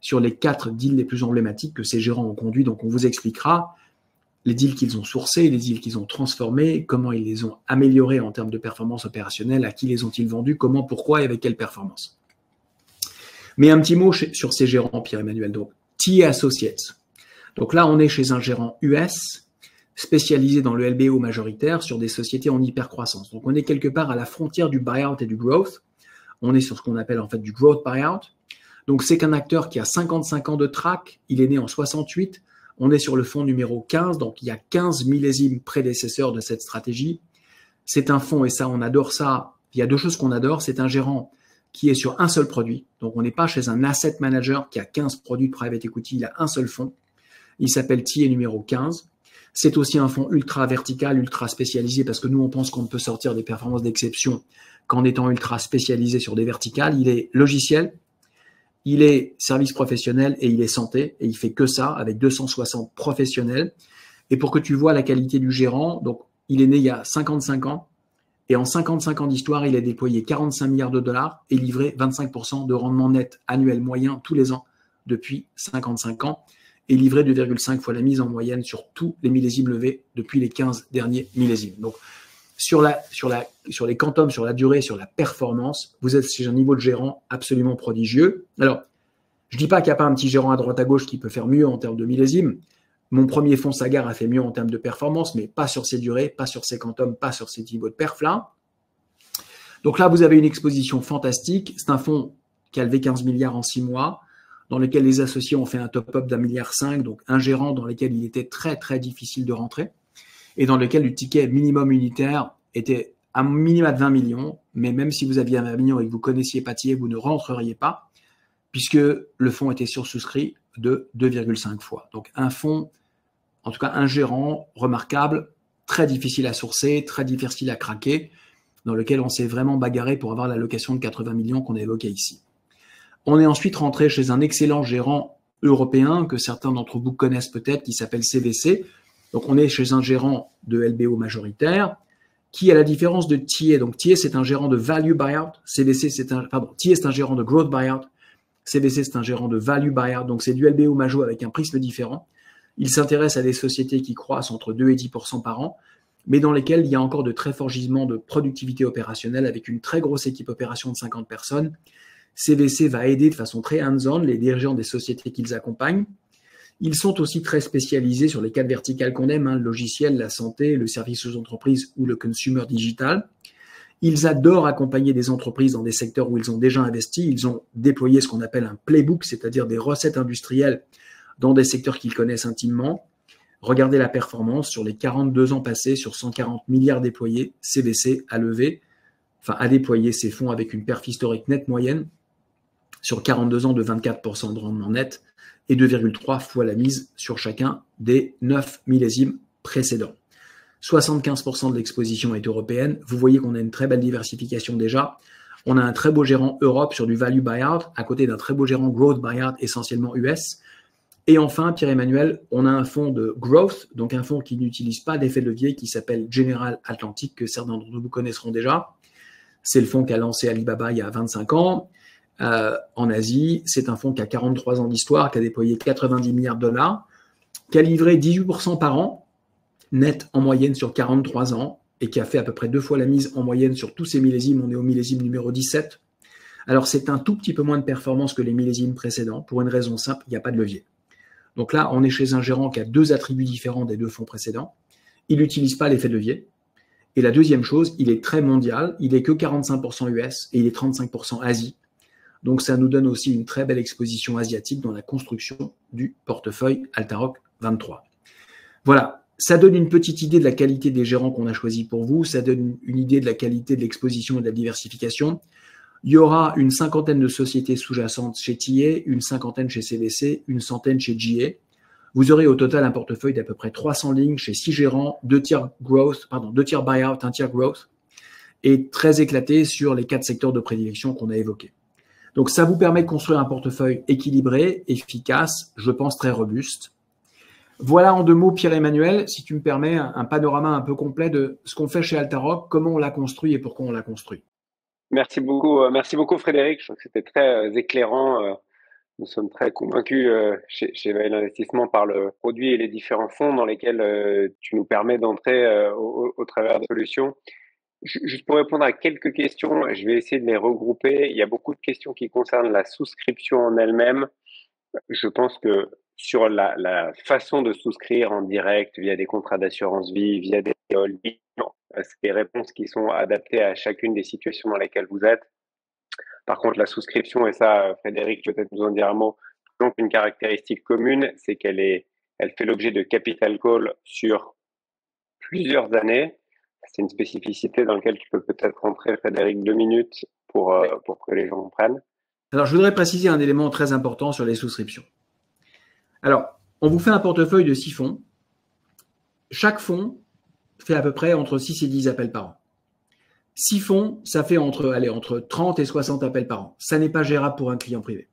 sur les 4 deals les plus emblématiques que ces gérants ont conduits. Donc, on vous expliquera les deals qu'ils ont sourcés, les deals qu'ils ont transformés, comment ils les ont améliorés en termes de performance opérationnelle, à qui les ont-ils vendus, comment, pourquoi et avec quelle performance. Mais un petit mot sur ces gérants, Pierre-Emmanuel. Donc, TA Associates. Donc là, on est chez un gérant US spécialisé dans le LBO majoritaire sur des sociétés en hypercroissance. Donc, on est quelque part à la frontière du buyout et du growth. On est sur ce qu'on appelle en fait du growth buyout. Donc, c'est qu'un acteur qui a 55 ans de track. Il est né en 68. On est sur le fonds numéro 15. Donc, il y a 15 millésimes prédécesseurs de cette stratégie. C'est un fonds, et ça, on adore ça. Il y a deux choses qu'on adore. C'est un gérant qui est sur un seul produit. Donc, on n'est pas chez un asset manager qui a 15 produits de private equity. Il a un seul fonds. Il s'appelle TA numéro 15. C'est aussi un fonds ultra vertical, ultra spécialisé, parce que nous, on pense qu'on ne peut sortir des performances d'exception qu'en étant ultra spécialisé sur des verticales. Il est logiciel, il est service professionnel et il est santé. Et il fait que ça avec 260 professionnels. Et pour que tu vois la qualité du gérant, donc il est né il y a 55 ans. Et en 55 ans d'histoire, il a déployé 45 milliards de dollars et livré 25% de rendement net annuel moyen tous les ans depuis 55 ans. Et livré 2,5 fois la mise en moyenne sur tous les millésimes levés depuis les 15 derniers millésimes. Donc, sur les quantums, sur la durée, sur la performance, vous êtes chez un niveau de gérant absolument prodigieux. Alors, je ne dis pas qu'il n'y a pas un petit gérant à droite à gauche qui peut faire mieux en termes de millésimes. Mon premier fonds Sagard a fait mieux en termes de performance, mais pas sur ces durées, pas sur ces quantums, pas sur ces niveaux de perf-là. Donc là, vous avez une exposition fantastique. C'est un fonds qui a levé 15 milliards en 6 mois, dans lequel les associés ont fait un top-up d'1,5 milliard, donc un gérant dans lequel il était très, très difficile de rentrer, et dans lequel le ticket minimum unitaire était à minima de 20 millions, mais même si vous aviez 20 millions et que vous connaissiez Patier, vous ne rentreriez pas, puisque le fonds était sursouscrit de 2,5 fois. Donc un fonds, en tout cas un gérant remarquable, très difficile à sourcer, très difficile à craquer, dans lequel on s'est vraiment bagarré pour avoir l'allocation de 80 millions qu'on a évoquée ici. On est ensuite rentré chez un excellent gérant européen que certains d'entre vous connaissent peut-être, qui s'appelle CVC. Donc, on est chez un gérant de LBO majoritaire qui, à la différence de TA, donc TA, c'est un gérant de value buyout. TA, c'est un gérant de growth buyout. CVC, c'est un gérant de value buyout. Donc, c'est du LBO major avec un prisme différent. Il s'intéresse à des sociétés qui croissent entre 2 et 10% par an, mais dans lesquelles il y a encore de très forts gisements de productivité opérationnelle avec une très grosse équipe opération de 50 personnes. CVC va aider de façon très hands-on les dirigeants des sociétés qu'ils accompagnent. Ils sont aussi très spécialisés sur les 4 verticales qu'on aime, le logiciel, la santé, le service aux entreprises ou le consumer digital. Ils adorent accompagner des entreprises dans des secteurs où ils ont déjà investi. Ils ont déployé ce qu'on appelle un playbook, c'est-à-dire des recettes industrielles dans des secteurs qu'ils connaissent intimement. Regardez la performance sur les 42 ans passés, sur 140 milliards déployés, CVC a déployé ses fonds avec une perf historique nette moyenne sur 42 ans de 24% de rendement net et 2,3 fois la mise sur chacun des 9 millésimes précédents. 75% de l'exposition est européenne. Vous voyez qu'on a une très belle diversification déjà. On a un très beau gérant Europe sur du value buyout, à côté d'un très beau gérant growth buyout, essentiellement US. Et enfin, Pierre-Emmanuel, on a un fonds de growth, donc un fonds qui n'utilise pas d'effet de levier, qui s'appelle General Atlantic, que certains d'entre vous connaîtront déjà. C'est le fonds qu'a lancé Alibaba il y a 25 ans. En Asie, c'est un fonds qui a 43 ans d'histoire, qui a déployé 90 milliards de dollars, qui a livré 18% par an, net en moyenne sur 43 ans, et qui a fait à peu près 2 fois la mise en moyenne sur tous ces millésimes. On est au millésime numéro 17. Alors, c'est un tout petit peu moins de performance que les millésimes précédents, pour une raison simple, il n'y a pas de levier. Donc là, on est chez un gérant qui a 2 attributs différents des 2 fonds précédents. Il n'utilise pas l'effet de levier. Et la deuxième chose, il est très mondial. Il n'est que 45% US et il est 35% Asie. Donc, ça nous donne aussi une très belle exposition asiatique dans la construction du portefeuille Altaroc 23. Voilà, ça donne une petite idée de la qualité des gérants qu'on a choisis pour vous. Ça donne une idée de la qualité de l'exposition et de la diversification. Il y aura une 50aine de sociétés sous-jacentes chez TA, une 50aine chez CVC, une 100aine chez GA. Vous aurez au total un portefeuille d'à peu près 300 lignes chez 6 gérants, 2 tiers buyout, 1 tiers growth, et très éclaté sur les 4 secteurs de prédilection qu'on a évoqués. Donc, ça vous permet de construire un portefeuille équilibré, efficace, je pense très robuste. Voilà en 2 mots, Pierre-Emmanuel, si tu me permets, un panorama un peu complet de ce qu'on fait chez Altaroc, comment on l'a construit et pourquoi on l'a construit. Merci beaucoup Frédéric. Je trouve que c'était très éclairant Nous sommes très convaincus chez Veil Investissement par le produit et les différents fonds dans lesquels tu nous permets d'entrer au travers des solutions. Juste pour répondre à quelques questions, je vais essayer de les regrouper. Il y a beaucoup de questions qui concernent la souscription en elle-même. Je pense que sur la façon de souscrire en direct via des contrats d'assurance vie, via des holdings, c'est des réponses qui sont adaptées à chacune des situations dans lesquelles vous êtes. Par contre, la souscription, et ça, Frédéric, peut-être nous en dire un mot, donc une caractéristique commune, c'est elle fait l'objet de capital call sur plusieurs années. C'est une spécificité dans laquelle tu peux peut-être rentrer, Frédéric, 2 minutes pour que les gens comprennent. Alors, je voudrais préciser un élément très important sur les souscriptions. Alors, on vous fait un portefeuille de 6 fonds. Chaque fonds fait à peu près entre 6 et 10 appels par an. 6 fonds, ça fait entre 30 et 60 appels par an. Ça n'est pas gérable pour un client privé.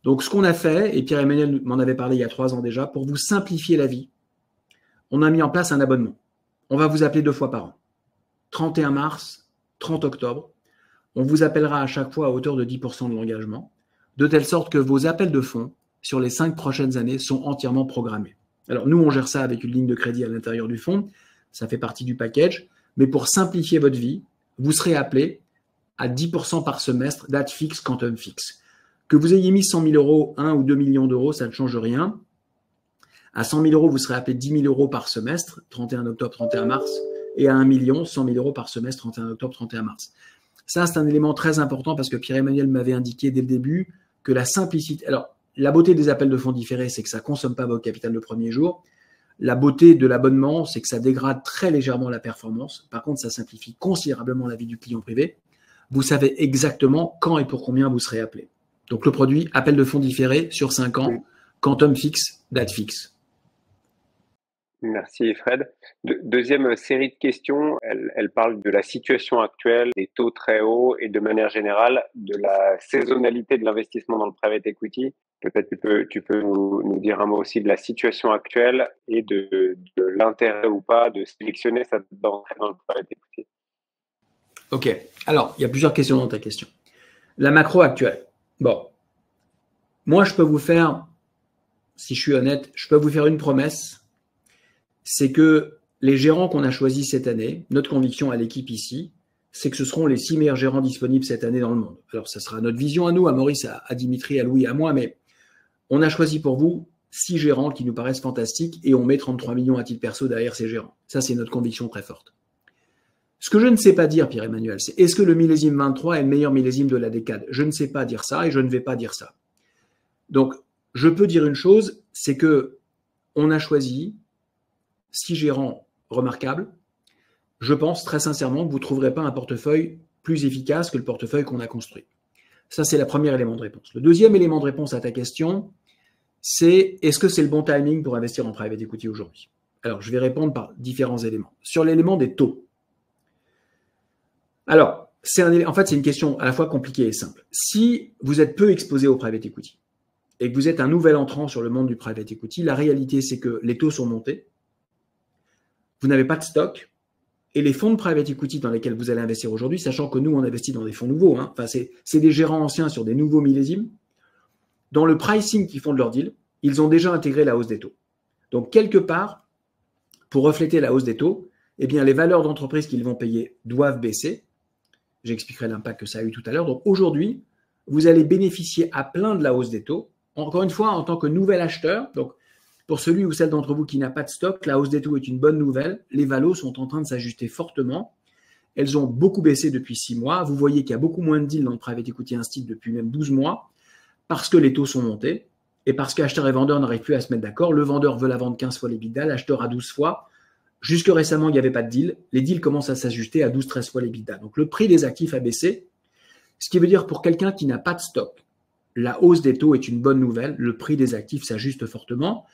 Donc, ce qu'on a fait, et Pierre-Emmanuel m'en avait parlé il y a 3 ans déjà, pour vous simplifier la vie, on a mis en place un abonnement. On va vous appeler 2 fois par an. 31 mars, 30 octobre. On vous appellera à chaque fois à hauteur de 10% de l'engagement, de telle sorte que vos appels de fonds sur les 5 prochaines années sont entièrement programmés. Alors, nous, on gère ça avec une ligne de crédit à l'intérieur du fonds. Ça fait partie du package. Mais pour simplifier votre vie, vous serez appelé à 10% par semestre, date fixe, quantum fixe. Que vous ayez mis 100 000 euros, 1 ou 2 millions d'euros, ça ne change rien. À 100 000 euros, vous serez appelé 10 000 euros par semestre, 31 octobre, 31 mars. Et à 1 million, 100 000 euros par semestre, 31 octobre, 31 mars. Ça, c'est un élément très important parce que Pierre-Emmanuel m'avait indiqué dès le début que la simplicité… Alors, la beauté des appels de fonds différés, c'est que ça ne consomme pas votre capital le premier jour. La beauté de l'abonnement, c'est que ça dégrade très légèrement la performance. Par contre, ça simplifie considérablement la vie du client privé. Vous savez exactement quand et pour combien vous serez appelé. Donc, le produit, appel de fonds différé sur 5 ans, quantum fixe, date fixe. Merci Fred. Deuxième série de questions, elle parle de la situation actuelle, des taux très hauts et de manière générale de la saisonnalité de l'investissement dans le private equity. Peut-être tu peux nous dire un mot aussi de la situation actuelle et de l'intérêt ou pas de sélectionner sa d'entrée dans le private equity. Ok, alors il y a plusieurs questions dans ta question. La macro actuelle. Bon, moi je peux vous faire, si je suis honnête, je peux vous faire une promesse. C'est que les gérants qu'on a choisis cette année, notre conviction à l'équipe ici, c'est que ce seront les 6 meilleurs gérants disponibles cette année dans le monde. Alors, ça sera notre vision à nous, à Maurice, à Dimitri, à Louis, à moi, mais on a choisi pour vous 6 gérants qui nous paraissent fantastiques et on met 33 millions à titre perso derrière ces gérants. Ça, c'est notre conviction très forte. Ce que je ne sais pas dire, Pierre-Emmanuel, c'est est-ce que le millésime 23 est le meilleur millésime de la décade? Je ne sais pas dire ça et je ne vais pas dire ça. Donc, je peux dire une chose, c'est que on a choisi 6 gérants remarquables. Je pense très sincèrement que vous ne trouverez pas un portefeuille plus efficace que le portefeuille qu'on a construit. Ça, c'est le premier élément de réponse. Le deuxième élément de réponse à ta question, c'est est-ce que c'est le bon timing pour investir en private equity aujourd'hui? Alors, je vais répondre par différents éléments. Sur l'élément des taux. Alors, en fait, c'est une question à la fois compliquée et simple. Si vous êtes peu exposé au private equity et que vous êtes un nouvel entrant sur le monde du private equity, la réalité, c'est que les taux sont montés. Vous n'avez pas de stock et les fonds de private equity dans lesquels vous allez investir aujourd'hui, sachant que nous, on investit dans des fonds nouveaux, hein, enfin, c'est des gérants anciens sur des nouveaux millésimes, dans le pricing qu'ils font de leur deal, ils ont déjà intégré la hausse des taux. Donc, quelque part, pour refléter la hausse des taux, eh bien, les valeurs d'entreprise qu'ils vont payer doivent baisser. J'expliquerai l'impact que ça a eu tout à l'heure. Donc, aujourd'hui, vous allez bénéficier à plein de la hausse des taux. Encore une fois, en tant que nouvel acheteur, donc, pour celui ou celle d'entre vous qui n'a pas de stock, la hausse des taux est une bonne nouvelle. Les valos sont en train de s'ajuster fortement. Elles ont beaucoup baissé depuis 6 mois. Vous voyez qu'il y a beaucoup moins de deals dans le private equity instit depuis même 12 mois parce que les taux sont montés et parce qu'acheteurs et vendeurs n'arrivent plus à se mettre d'accord. Le vendeur veut la vendre 15 fois l'EBITDA, l'acheteur à 12 fois. Jusque récemment, il n'y avait pas de deal. Les deals commencent à s'ajuster à 12-13 fois l'EBITDA. Donc, le prix des actifs a baissé. Ce qui veut dire pour quelqu'un qui n'a pas de stock, la hausse des taux est une bonne nouvelle. Le prix des actifs s'ajuste fortement.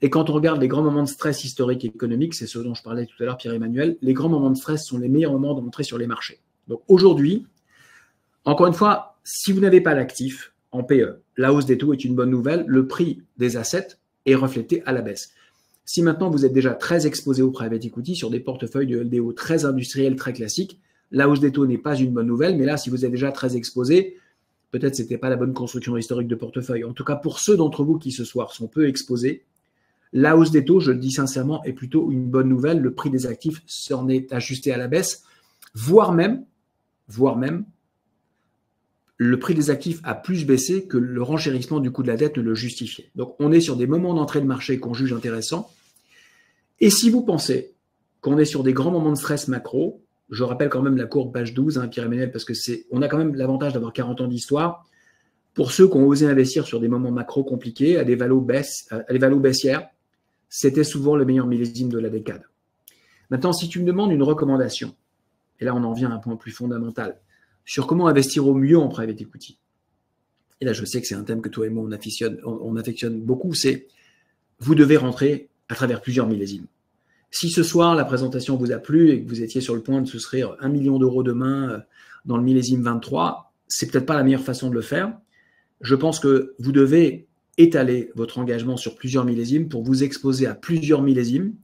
Et quand on regarde les grands moments de stress historique et économique, c'est ce dont je parlais tout à l'heure, Pierre-Emmanuel, les grands moments de stress sont les meilleurs moments d'entrer sur les marchés. Donc aujourd'hui, encore une fois, si vous n'avez pas l'actif en PE, la hausse des taux est une bonne nouvelle, le prix des assets est reflété à la baisse. Si maintenant vous êtes déjà très exposé au private equity sur des portefeuilles de LBO très industriels, très classiques, la hausse des taux n'est pas une bonne nouvelle, mais là, si vous êtes déjà très exposé, peut-être c'était pas la bonne construction historique de portefeuille. En tout cas, pour ceux d'entre vous qui ce soir sont peu exposés, la hausse des taux, je le dis sincèrement, est plutôt une bonne nouvelle. Le prix des actifs s'en est ajusté à la baisse, voire même, le prix des actifs a plus baissé que le renchérissement du coût de la dette ne le justifiait. Donc, on est sur des moments d'entrée de marché qu'on juge intéressants. Et si vous pensez qu'on est sur des grands moments de stress macro, je rappelle quand même la courbe page 12, Pierre-Emmanuel, parce que on a quand même l'avantage d'avoir 40 ans d'histoire. Pour ceux qui ont osé investir sur des moments macro compliqués, à des valos baissières, c'était souvent le meilleur millésime de la décade. Maintenant, si tu me demandes une recommandation, et là on en vient à un point plus fondamental, sur comment investir au mieux en private equity. Et là, je sais que c'est un thème que toi et moi, on affectionne beaucoup, c'est vous devez rentrer à travers plusieurs millésimes. Si ce soir, la présentation vous a plu et que vous étiez sur le point de souscrire 1 million d'euros demain dans le millésime 23, c'est peut-être pas la meilleure façon de le faire. Je pense que vous devez étaler votre engagement sur plusieurs millésimes pour vous exposer à plusieurs millésimes.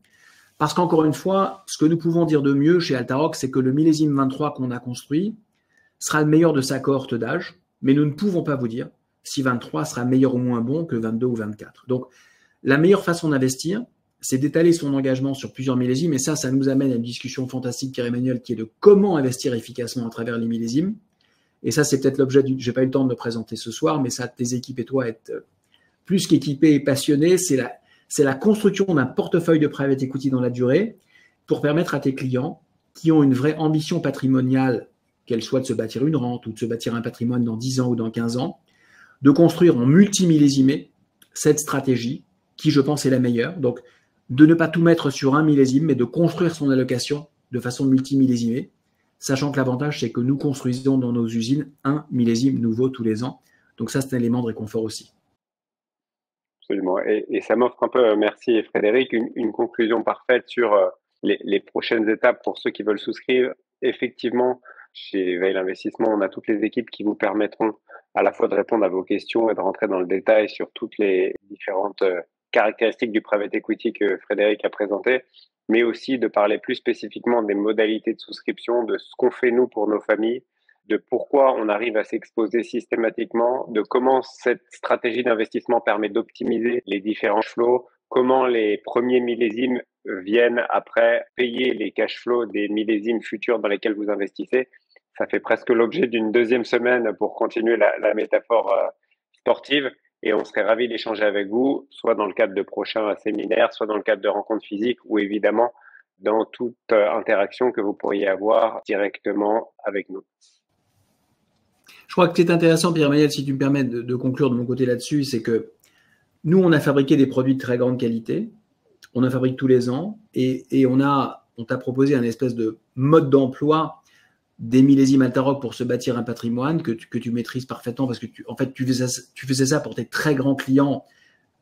Parce qu'encore une fois, ce que nous pouvons dire de mieux chez Altaroc, c'est que le millésime 23 qu'on a construit sera le meilleur de sa cohorte d'âge, mais nous ne pouvons pas vous dire si 23 sera meilleur ou moins bon que 22 ou 24. Donc, la meilleure façon d'investir, c'est d'étaler son engagement sur plusieurs millésimes, et ça nous amène à une discussion fantastique, Pierre-Emmanuel, qui est de comment investir efficacement à travers les millésimes. Et ça, c'est peut-être l'objet du... Je n'ai pas eu le temps de le présenter ce soir, mais ça, tes équipes et toi êtes plus qu'équipés et passionnés. C'est la construction d'un portefeuille de private equity dans la durée pour permettre à tes clients qui ont une vraie ambition patrimoniale, qu'elle soit de se bâtir une rente ou de se bâtir un patrimoine dans 10 ans ou dans 15 ans, de construire en multimillésimé cette stratégie qui, je pense, est la meilleure. Donc, de ne pas tout mettre sur un millésime, mais de construire son allocation de façon multimillésimée, sachant que l'avantage, c'est que nous construisons dans nos usines un millésime nouveau tous les ans. Donc ça, c'est un élément de réconfort aussi. Absolument. Et ça m'offre un peu, merci Frédéric, une conclusion parfaite sur les prochaines étapes pour ceux qui veulent souscrire. Effectivement, chez Veil Investissement, on a toutes les équipes qui vous permettront à la fois de répondre à vos questions et de rentrer dans le détail sur toutes les différentes caractéristiques du private equity que Frédéric a présenté, mais aussi de parler plus spécifiquement des modalités de souscription, de ce qu'on fait nous pour nos familles, de pourquoi on arrive à s'exposer systématiquement, de comment cette stratégie d'investissement permet d'optimiser les différents cash flows, comment les premiers millésimes viennent après payer les cash flows des millésimes futurs dans lesquels vous investissez. Ça fait presque l'objet d'une deuxième semaine pour continuer la métaphore sportive. Et on serait ravis d'échanger avec vous, soit dans le cadre de prochains séminaires, soit dans le cadre de rencontres physiques ou évidemment dans toute interaction que vous pourriez avoir directement avec nous. Je crois que c'est intéressant, Pierre-Emmanuel, si tu me permets de conclure de mon côté là-dessus, c'est que nous, on a fabriqué des produits de très grande qualité, on en fabrique tous les ans et on t'a proposé un espèce de mode d'emploi des millésimes Altaroc pour se bâtir un patrimoine que tu maîtrises parfaitement parce que tu faisais ça pour tes très grands clients.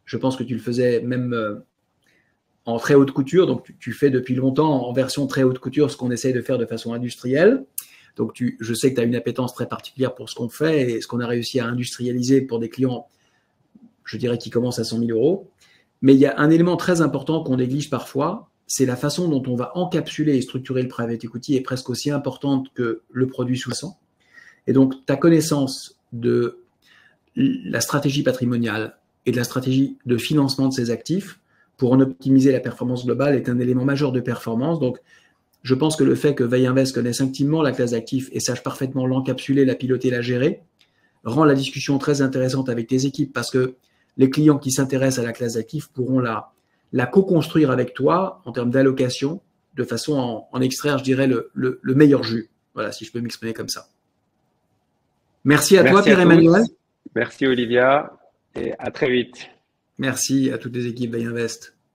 Je pense que tu le faisais même en très haute couture. Donc, tu fais depuis longtemps en version très haute couture ce qu'on essaye de faire de façon industrielle. Donc, je sais que tu as une appétence très particulière pour ce qu'on fait et ce qu'on a réussi à industrialiser pour des clients, je dirais, qui commencent à 100 000 euros. Mais il y a un élément très important qu'on néglige parfois, c'est la façon dont on va encapsuler et structurer le private equity est presque aussi importante que le produit sous-jacent. Et donc, ta connaissance de la stratégie patrimoniale et de la stratégie de financement de ces actifs pour en optimiser la performance globale est un élément majeur de performance. Donc, je pense que le fait que Veil Invest connaisse intimement la classe d'actifs et sache parfaitement l'encapsuler, la piloter, la gérer, rend la discussion très intéressante avec tes équipes parce que les clients qui s'intéressent à la classe d'actifs pourront la co-construire avec toi en termes d'allocation, de façon à en extraire, je dirais, le meilleur jus. Voilà, si je peux m'exprimer comme ça. Merci à toi, Pierre-Emmanuel. Merci, Olivia, et à très vite. Merci à toutes les équipes Veil Invest.